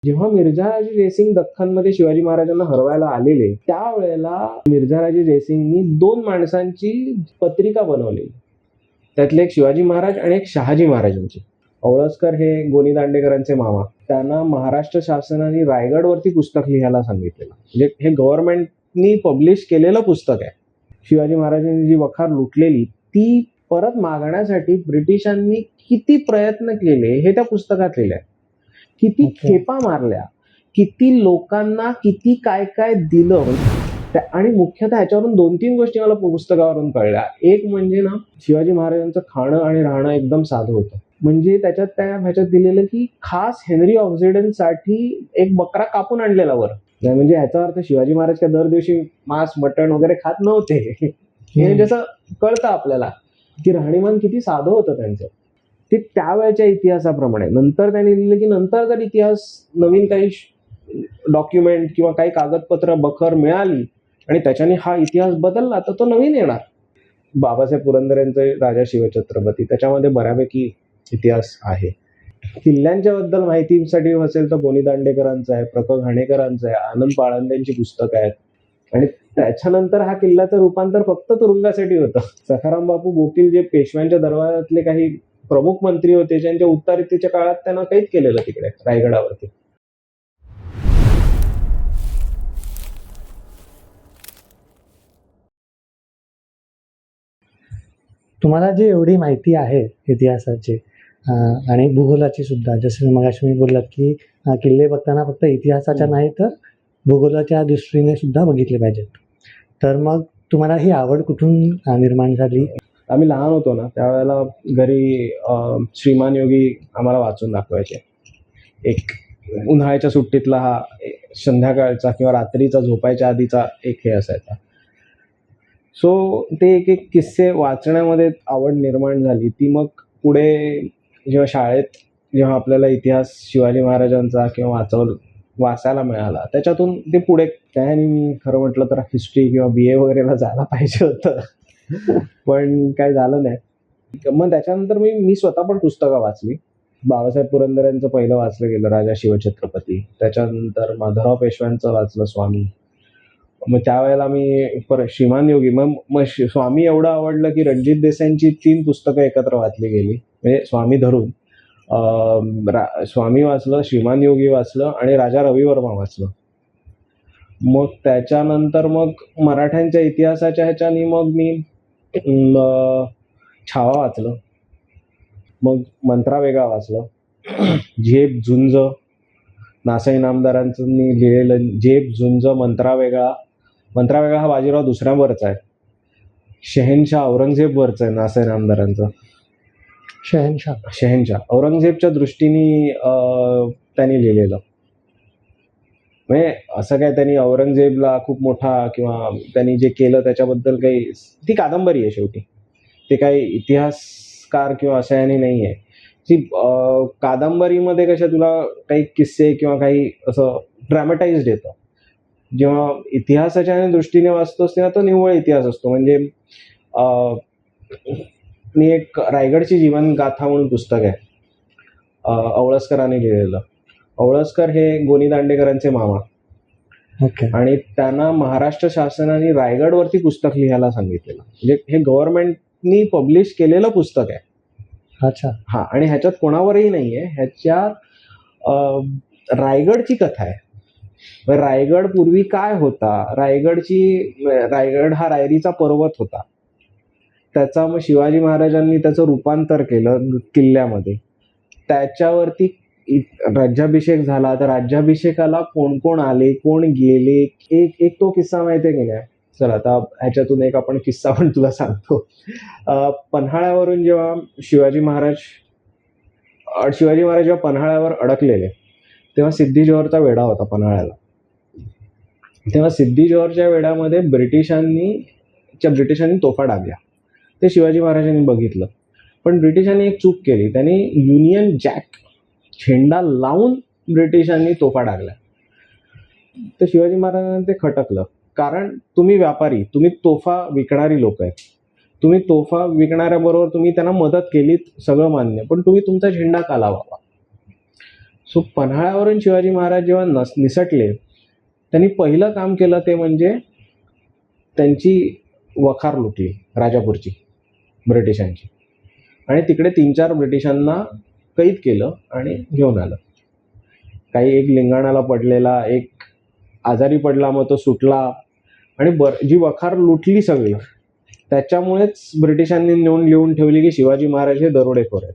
जेव्हा मिर्झाराजे जयसिंग दख्खनमध्ये शिवाजी महाराजांना हरवायला आलेले, त्यावेळेला मिर्झाराजे जयसिंगनी 2 माणसांची पत्रिका बनवली. त्यातले एक शिवाजी महाराज आणि एक शहाजी महाराजांची. औळसकर हे गोनी दांडेकरांचे मामा. त्यांना महाराष्ट्र शासनाने रायगडवरती पुस्तक लिहायला सांगितलेलं. म्हणजे हे गव्हर्नमेंटनी पब्लिश केलेलं पुस्तक आहे. शिवाजी महाराजांनी जी वखार लुटलेली ती परत मागण्यासाठी ब्रिटिशांनी किती प्रयत्न केले हे त्या पुस्तकात लिहिलंय. किती खेपा मारल्या, किती लोकांना किती काय काय दिलं. आणि मुख्यतः ह्याच्यावरून 2-3 गोष्टी मला पुस्तकावरून कळल्या. एक म्हणजे ना, शिवाजी महाराजांचं खाणं आणि राहणं एकदम साधं होतं. म्हणजे त्याच्यात ह्याच्यात दिलेलं की खास हेनरी ऑक्झिडनसाठी एक बकरा कापून आणलेला वर. म्हणजे ह्याचा अर्थ शिवाजी महाराज काय दर दिवशी मांस मटण वगैरे खात नव्हते. हे जसं कळतं आपल्याला की राहणीमान किती साधं होतं त्यांचं. ते त्यावेळच्या इतिहासाप्रमाणे. नंतर त्यांनी लिहिलं की नंतर जर इतिहास नवीन काही डॉक्युमेंट किंवा काही कागदपत्र बखर मिळाली आणि त्याच्याने हा इतिहास बदलला तर तो नवीन येणार. बाबासाहेब पुरंदरेंचे राजा शिवछत्रपती त्याच्यामध्ये बऱ्यापैकी इतिहास आहे. किल्ल्यांच्या बद्दल माहितीसाठी असेल तर गोनी दांडेकरांचं आहे, प्र. घाणेकरांचं आहे, आनंद पाळंदेंची पुस्तकं आहेत. आणि त्याच्यानंतर हा किल्ल्याचं रूपांतर फक्त तुरुंगासाठी होतं. सखाराम बापू गोकील जे पेशव्यांच्या दरबारातले काही प्रमुख मंत्री होते, ज्यांच्या उत्तरार्धीच्या काळात त्यांना कैद केलेलं तिकडे रायगडावरती. तुम्हाला जी एवढी माहिती आहे इतिहासाची आणि भूगोलाची सुद्धा, जसं मगाशी मी बोललात की किल्ले बघताना फक्त इतिहासाच्या नाही तर भूगोलाच्या दृष्टीने सुद्धा बघितले पाहिजेत. तर मग तुम्हाला ही आवड कुठून निर्माण झाली? आम्ही लहान होतो ना त्यावेळेला घरी श्रीमान योगी आम्हाला वाचून दाखवायचे. एक उन्हाळ्याच्या सुट्टीतला हा संध्याकाळचा किंवा रात्रीचा झोपायच्या आधीचा एक हे असायचा. सो ते एक एक किस्से वाचण्यामध्ये आवड निर्माण झाली. ती मग पुढे जेव्हा शाळेत जेव्हा आपल्याला इतिहास शिवाजी महाराजांचा किंवा वाचायला मिळाला त्याच्यातून ते पुढे त्याने मी खरं म्हटलं तर हिस्ट्री किंवा BA वगैरेला जायला पाहिजे होतं. पण काय झालं नाही. मग त्याच्यानंतर मी स्वतः पण पुस्तकं वाचली. बाबासाहेब पुरंदरेंचं पहिलं वाचलं गेलं राजा शिवछत्रपती. त्याच्यानंतर माधवराव पेशव्यांचं वाचलं स्वामी. मग त्यावेळेला मी परत श्रीमान योगी. मग स्वामी एवढं आवडलं की रणजित देसाईंची 3 पुस्तकं एकत्र वाचली गेली. म्हणजे स्वामी धरून स्वामी वाचलं, श्रीमान योगी वाचलं आणि राजा रविवर्मा वाचलं. मग त्याच्यानंतर मग मराठ्यांच्या इतिहासाच्या ह्याच्यानी मग मी छावा वाचलं. मग मंत्रा वेगळा वाचलं. झेप झुंज नासाई नामदारांचं लिहिलेलं झेप झुंज मंत्रा वेगळा. मंत्रा वेगळा हा बाजीराव दुसऱ्यावरचा आहे. शहेनशाह औरंगजेबवरचं आहे नासाई नामदारांचं. शहेनशाह औरंगजेबच्या दृष्टीने त्यांनी लिहिलेलं. म्हणजे असं काय त्यांनी औरंगजेबला खूप मोठा किंवा त्यांनी जे केलं त्याच्याबद्दल काही, ती कादंबरी आहे शेवटी. ते काही इतिहासकार किंवा असं याने नाही आहे. ती कादंबरीमध्ये कशा तुला काही किस्से किंवा काही असं ड्रॅमटाइज्ड येतं. जेव्हा इतिहासाच्या दृष्टीने वाचतोस तेव्हा तो निव्वळ इतिहास असतो. म्हणजे मी एक रायगडची जीवनगाथा म्हणून पुस्तक आहे औळसकरांनी लिहिलेलं. औळसकर हे गोनी दांडेकरांचे मामा. आणि त्यांना महाराष्ट्र शासनाने रायगडवरती पुस्तक लिहायला सांगितलेलं. म्हणजे हे गव्हर्नमेंटनी पब्लिश केलेलं पुस्तक आहे. अच्छा. हा. आणि ह्याच्यात कोणावरही नाहीये. ह्याच्यात रायगडची कथा आहे. रायगड पूर्वी काय होता, रायगड हा रायरीचा पर्वत होता. त्याचा मग शिवाजी महाराजांनी त्याचं रूपांतर केलं किल्ल्यामध्ये. त्याच्यावरती राज्याभिषेक झाला. तर राज्याभिषेकाला कोण कोण आले, कोण गेले, एक तो किस्सा माहितीये की नाही. चला आता ह्याच्यातून एक आपण किस्सा पण तुला सांगतो. पन्हाळ्यावरून जेव्हा शिवाजी महाराज जेव्हा पन्हाळ्यावर अडकलेले तेव्हा सिद्धी जोहरचा वेढा होता पन्हाळ्याला. तेव्हा सिद्धी जोहरच्या वेढ्यामध्ये ब्रिटिशांनी तोफा डागल्या. ते शिवाजी महाराजांनी बघितलं. पण ब्रिटिशांनी एक चूक केली. त्यांनी युनियन जॅक झेंडा लावून ब्रिटिशांनी तोफा डागल्या. तर शिवाजी महाराजांना ते खटकलं. कारण तुम्ही व्यापारी, तुम्ही तोफा विकणारी लोक आहेत. तुम्ही तोफा विकणाऱ्याबरोबर तुम्ही त्यांना मदत केलीत, सगळं मान्य, पण तुम्ही तुमचा झेंडा का लावावा. सो पन्हाळ्यावरून शिवाजी महाराज जेव्हा निसटले, त्यांनी पहिलं काम केलं ते म्हणजे त्यांची वखार लुटली राजापूरची ब्रिटिशांची, आणि तिकडे 3-4 ब्रिटिशांना कैद केलं आणि घेऊन आलं. काही एक लिंगाणाला पडलेला, एक आजारी पडला, मग तो सुटला, आणि जी वखार लुटली सगळी, त्याच्यामुळेच ब्रिटिशांनी नेऊन लिहून ठेवली की शिवाजी महाराज हे दरोडेखोर आहेत.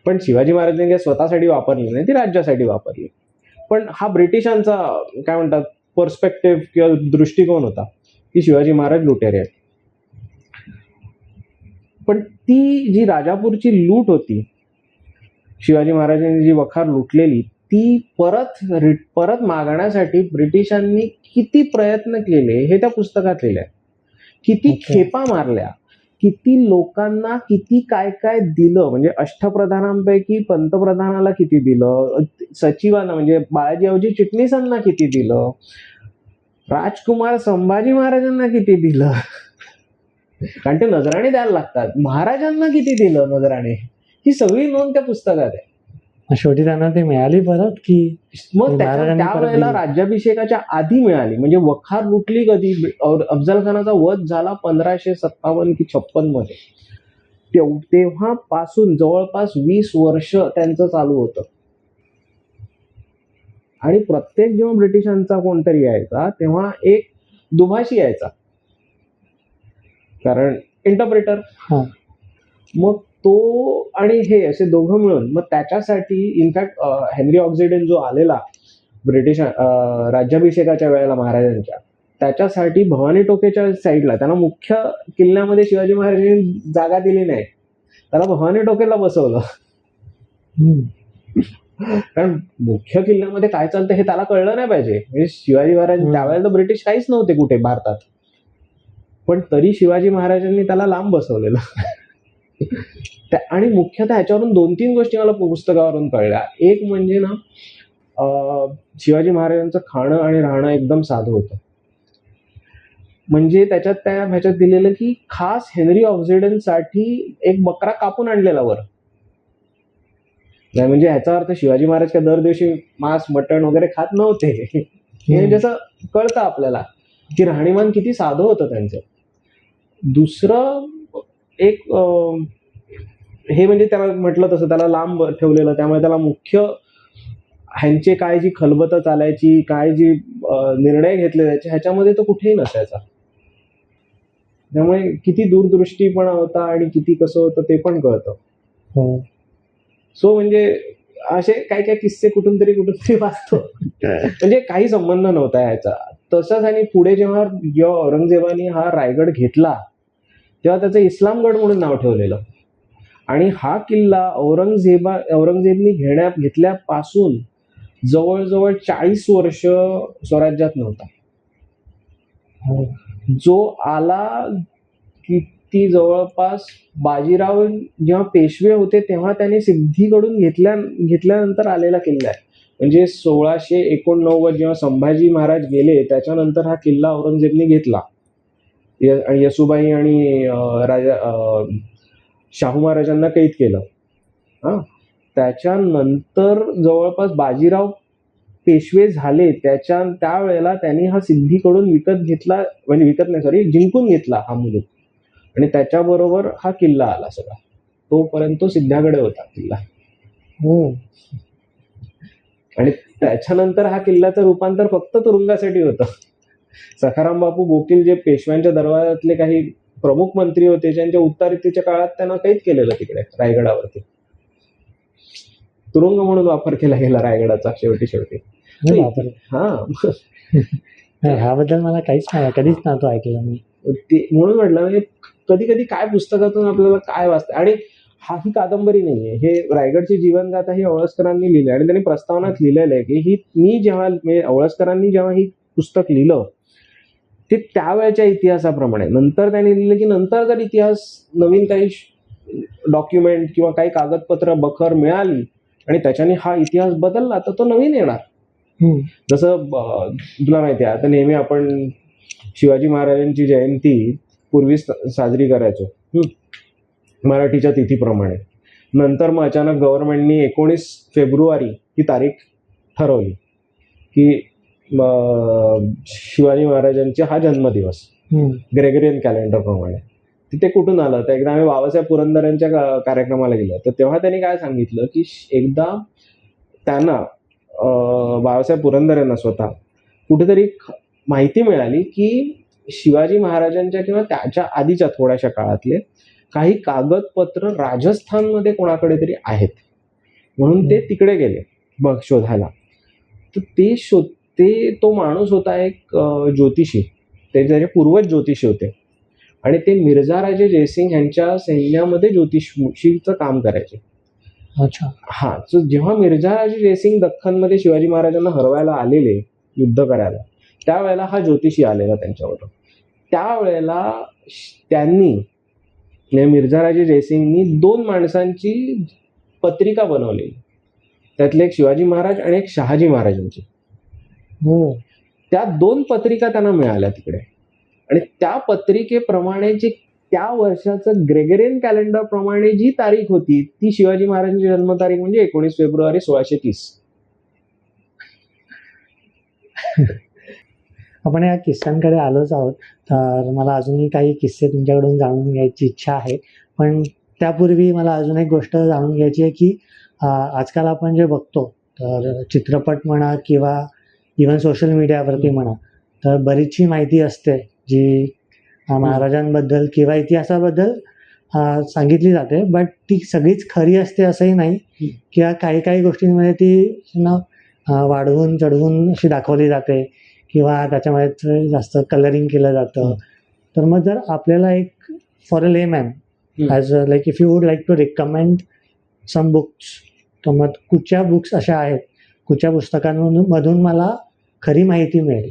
पण शिवाजी महाराजांनी काही स्वतःसाठी वापरली नाही, ती राज्यासाठी वापरली. पण हा ब्रिटिशांचा काय म्हणतात पर्स्पेक्टिव्ह किंवा दृष्टिकोन होता की शिवाजी महाराज लुटेरे आहेत. पण ती जी राजापूरची लूट होती, शिवाजी महाराजांनी जी वखार लुटलेली, ती परत मागण्यासाठी ब्रिटिशांनी किती प्रयत्न केले हे त्या पुस्तकात लिहिलंय. किती खेपा मारल्या, किती लोकांना किती काय काय दिलं, म्हणजे अष्टप्रधानांपैकी पंतप्रधानाला किती दिलं, सचिवांना म्हणजे बाळाजी चिटणीसांना किती दिलं, राजकुमार संभाजी महाराजांना किती दिलं, कारण ते नजराणे द्यायला लागतात, महाराजांना किती दिलं नजराणे, ही सगळी नोंद त्या पुस्तकात आहे. शेवटी त्यांना ते मिळाली परत की मग त्यावेळेला राज्याभिषेकाच्या आधी मिळाली. म्हणजे वखार लुटली कधी, अफजल खानाचा वध झाला 1557 की 56 मध्ये, तेव्हापासून जवळपास 20 वर्ष त्यांचं चालू होतं. आणि प्रत्येक जेव्हा ब्रिटिशांचा कोणतरी यायचा तेव्हा एक दुभाषी यायचा, कारण इंटरप्रेटर. मग तो आणि हे असे दोघं मिळून, मग त्याच्यासाठी इनफॅक्ट हेनरी ऑक्सिडन जो आलेला ब्रिटिश राज्याभिषेकाच्या वेळेला महाराजांच्या, त्याच्यासाठी भवानी टोकेच्या साईडला, त्यांना मुख्य किल्ल्यामध्ये शिवाजी महाराजांनी जागा दिली नाही, त्याला भवानी टोकेला बसवलं. कारण मुख्य किल्ल्यामध्ये काय चालतं हे त्याला कळलं नाही पाहिजे. म्हणजे शिवाजी महाराज त्यावेळेला तर ब्रिटिश काहीच नव्हते कुठे भारतात, पण तरी शिवाजी महाराजांनी त्याला लांब बसवलेलं. आणि मुख्यतः ह्याच्यावरून 2-3 गोष्टी मला पुस्तकावरून कळल्या. एक म्हणजे ना, शिवाजी महाराजांचं खाणं आणि राहणं एकदम साधं होतं. म्हणजे ह्याच्यात दिलेलं की खास हेनरी ऑक्सिडनसाठी एक बकरा कापून आणलेला वर. नाही म्हणजे ह्याचा अर्थ शिवाजी महाराज काय दर दिवशी मांस मटण वगैरे खात नव्हते. हे जसं कळतं आपल्याला की राहणीमान किती साधं होतं त्यांचं. दुसरं एक हे म्हणजे त्याला म्हटलं तसं त्याला लांब ठेवलेलं, त्यामुळे त्याला मुख्य ह्यांचे काय जी खलबतं चालायची, काय जी निर्णय घेतले जायचे, ह्याच्यामध्ये तो कुठेही नसायचा. त्यामुळे किती दूरदृष्टीपणा होता आणि किती कसं होतं ते पण कळतं. सो म्हणजे असे काय काय किस्से कुठून तरी वाचतो. म्हणजे काही संबंध नव्हता ह्याचा. तसंच आणि पुढे जेव्हा औरंगजेबाने हा रायगड घेतला तेव्हा त्याचं इस्लामगड म्हणून नाव ठेवलेलं. आणि हा किल्ला औरंगजेबनी घेतल्यापासून जवळजवळ 40 वर्ष स्वराज्यात नव्हता. जो आला किती जवळपास बाजीराव जेव्हा पेशवे होते तेव्हा त्याने सिद्धीकडून घेतल्यानंतर आलेला किल्ला आहे. म्हणजे 1689 जेव्हा संभाजी महाराज गेले त्याच्यानंतर हा किल्ला औरंगजेबने घेतला. येसुबाई आणि शाहू महाराजांना कैद केलं. त्याच्यानंतर जवळपास बाजीराव पेशवे झाले त्यावेळेला त्यांनी हा सिद्धीकडून जिंकून घेतला हा मुलूक, आणि त्याच्याबरोबर हा किल्ला आला सगळा. तोपर्यंत तो सिद्ध्याकडे होता किल्ला. आणि त्याच्यानंतर हा किल्ल्याचं रूपांतर फक्त तुरुंगासाठी होतं. सखाराम बापू गोकील जे पेशव्यांच्या दरबारातले काही प्रमुख मंत्री होते, ज्यांच्या उत्तरार्धीच्या काळात त्यांना कैद केलेलं तिकडे रायगडावरती, तुरुंग म्हणून वापर केला गेला रायगडाचा शेवटी. ह्याबद्दल मला कधीच नव्हतं ऐकलं मी. म्हणून म्हटलं म्हणजे कधी कधी काय पुस्तकातून आपल्याला काय वाचतं. आणि ही कादंबरी नाहीये, हे रायगडची जीवनगाथा ही औळसकरांनी लिहिली आणि त्यांनी प्रस्तावनात लिहिलेलं आहे की औळसकरांनी जेव्हा ही पुस्तक लिहिलं ते त्यावेळच्या इतिहासाप्रमाणे. नंतर त्यांनी लिहिलं की नंतर जर इतिहास नवीन काही डॉक्युमेंट किंवा काही कागदपत्र बखर मिळाली आणि त्याच्याने हा इतिहास बदलला तर तो नवीन येणार. जसं तुला माहिती आहे, आता नेहमी आपण शिवाजी महाराजांची जयंती पूर्वी साजरी करायचो मराठीच्या तिथीप्रमाणे. नंतर मग अचानक गव्हर्नमेंटनी 19 फेब्रुवारी ही तारीख ठरवली की शिवाजी महाराजांचा हा जन्मदिवस ग्रेगरियन कॅलेंडर प्रमाणे. तिथे कुठून आलं तर एकदा आम्ही बाबासाहेब पुरंदरेंच्या कार्यक्रमाला गेलो तर तेव्हा त्यांनी काय सांगितलं की एकदा त्यांना बाबासाहेब पुरंदरेंना स्वतः कुठेतरी माहिती मिळाली की शिवाजी महाराजांच्या किंवा त्याच्या आधीच्या थोड्याशा काळातले काही कागदपत्र राजस्थानमध्ये कोणाकडे तरी आहेत म्हणून ते तिकडे गेले मग शोधायला. तर तो माणूस होता एक ज्योतिषी, ते त्याचे पूर्वज ज्योतिषी होते आणि ते मिर्झा राजे जयसिंग यांच्या सैन्यामध्ये ज्योतिषीचं काम करायचे. अच्छा. हा, सो जेव्हा मिर्झा राजे जयसिंग दख्खनमध्ये शिवाजी महाराजांना हरवायला आलेले युद्ध करायला, त्यावेळेला हा ज्योतिषी आलेला त्यांच्यावर. त्यावेळेला त्यांनी मिर्झा राजे जयसिंगनी 2 माणसांची पत्रिका बनवलेली, त्यातले एक शिवाजी महाराज आणि एक शहाजी महाराजांची. हो. त्या 2 पत्रिका त्यांना मिळाल्या तिकडे आणि त्या पत्रिकेप्रमाणे जी त्या वर्षाचं ग्रेगरियन कॅलेंडर प्रमाणे जी तारीख होती ती शिवाजी महाराजांची जन्मतारीख म्हणजे 19 फेब्रुवारी 1630. आपण या किस्स्यांकडे आलोच आहोत, तर मला अजूनही काही किस्से तुमच्याकडून जाणून घ्यायची इच्छा आहे. पण त्यापूर्वी मला अजून एक गोष्ट जाणून घ्यायची आहे की आजकाल आपण जे बघतो तर चित्रपट म्हणा किंवा इव्हन सोशल मीडियावरती म्हणा तर बरीचशी माहिती असते जी महाराजांबद्दल किंवा इतिहासाबद्दल सांगितली जाते, बट ती सगळीच खरी असते असंही नाही किंवा काही गोष्टींमध्ये ती वाढवून चढवून अशी दाखवली जाते किंवा त्याच्यामध्ये जास्त कलरिंग केलं जातं. तर मग जर आपल्याला एक for a layman as like if you would like to recommend some books, तर मग कुठच्या बुक्स अशा आहेत, कुठच्या पुस्तकांमधून मला खरी माहिती मिळेल?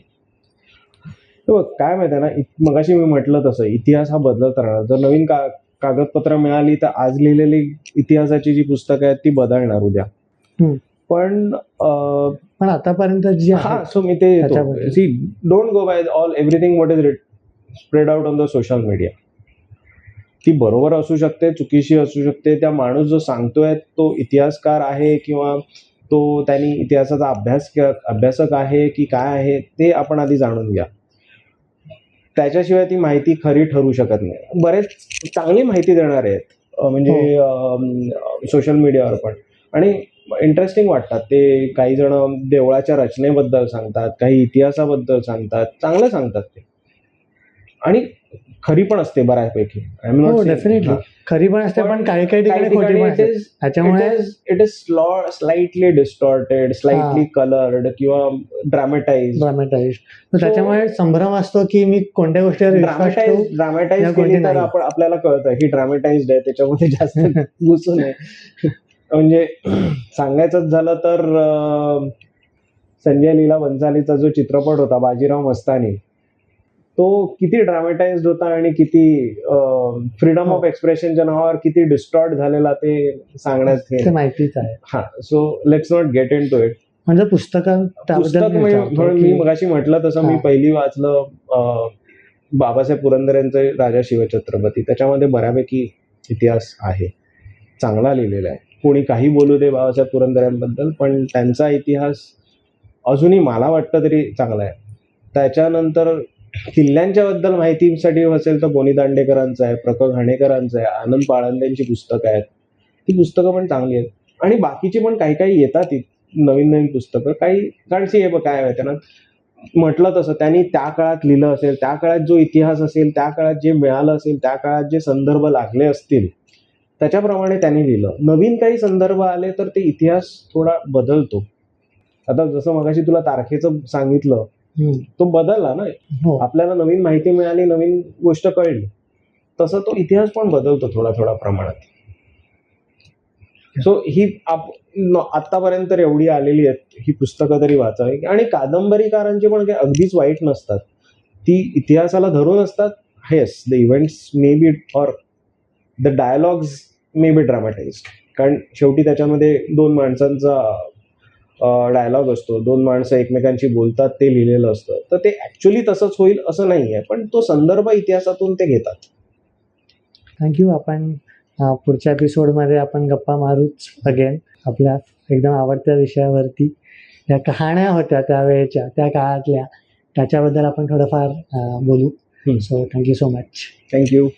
काय माहिती आहे ना, मगाशी मी म्हटलं तसं इतिहास हा बदलत राहणार. जर नवीन कागदपत्र मिळाली तर आज लिहिलेली इतिहासाची जी पुस्तकं आहेत ती बदलणार उद्या. पण आतापर्यंत जी हा, सो मी ते see don't go by everything what is spread out on the social media. ती बरोबर असू शकते, चुकीशी असू शकते. त्या माणूस जो सांगतोय तो इतिहासकार आहे किंवा तो त्यांनी इतिहासाचा अभ्यासक आहे की काय आहे ते आपण आधी जाणून घ्या. त्याच्याशिवाय ती माहिती खरी ठरू शकत नाही. बरेच चांगली माहिती देणारे आहेत म्हणजे सोशल मीडियावर पण, आणि इंटरेस्टिंग वाटतात ते. काही जण देवळाच्या रचनेबद्दल सांगतात, काही इतिहासाबद्दल सांगतात, चांगलं सांगतात ते, आणि खरी पण असते बऱ्यापैकी. डेफिनेटली खरी पण असते, पण काही ठिकाणी खोटी पण असते. त्याच्यामुळे it is slightly distorted, slightly coloured किंवा ड्रामेटाइज. त्याच्यामुळे संभ्रम असतो की मी कोणत्या गोष्टीवर ड्रामेटाइज केली तर आपल्याला कळतं ही ड्रामेटाइज्ड आहे, त्याच्यामध्ये जास्त घुसू नये. म्हणजे सांगायचंच झालं तर संजय लीला भन्सालीचा जो चित्रपट होता बाजीराव मस्तानी, तो किती ड्रामेटाइज्ड होता आणि किती फ्रीडम ऑफ एक्सप्रेशनच्या नावावर किती डिस्टॉर्ट झालेला ते सांगण्यात माहितीच आहे. हा, so let's not get into it. म्हणजे पुस्तक मी मगाशी म्हटलं तसं मी पहिली वाचलं बाबासाहेब पुरंदरेंचं राजा शिवछत्रपती. त्याच्यामध्ये बऱ्यापैकी इतिहास आहे, चांगला लिहिलेला आहे. कोणी काही बोलू दे बाबासाहेब पुरंदरेंबद्दल, पण त्यांचा इतिहास अजूनही मला वाटतं तरी चांगला आहे. त्याच्यानंतर किल्ल्यांच्या बद्दल माहितीसाठी असेल तर गोनी दांडेकरांचं आहे, प्र. क. घाणेकरांचं आहे, आनंद पाळंदेंची पुस्तकं आहेत. ती पुस्तकं पण चांगली आहेत, आणि बाकीची पण काही येतात नवीन पुस्तकं. काही काळची हे काय आहे त्यांना म्हटलं तसं त्यांनी त्या काळात लिहिलं असेल, त्या काळात जो इतिहास असेल, त्या काळात जे मिळालं असेल, त्या काळात जे संदर्भ लागले असतील त्याच्याप्रमाणे त्यांनी लिहिलं. नवीन काही संदर्भ आले तर ते इतिहास थोडा बदलतो. आता जसं मगाशी तुला तारखेचं सांगितलं, तो बदलला ना. आपल्याला नवीन माहिती मिळाली, नवीन गोष्ट कळली, तसं तो इतिहास पण बदलतो थोडा प्रमाणात. सो ही आतापर्यंत एवढी आलेली आहेत ही पुस्तकं तरी वाचावी. आणि कादंबरीकारांची पण काही अगदीच वाईट नसतात, ती इतिहासाला धरून असतात. Yes, the events may be or the dialogues may be dramatised, कारण शेवटी त्याच्यामध्ये 2 माणसांचा डायलॉग असतो, 2 माणसं एकमेकांशी बोलतात, ते लिहिलेलं असतं. तर ते ऍक्च्युअली तसंच होईल असं नाही आहे, पण तो संदर्भ इतिहासातून ते घेतात. थँक्यू. आपण पुढच्या एपिसोडमध्ये आपण गप्पा मारूच अगेन आपल्या एकदम आवडत्या विषयावरती. त्या कहाण्या होत्या त्यावेळेच्या, त्या काळातल्या, त्याच्याबद्दल आपण थोडंफार बोलू. So thank you so much. Thank you.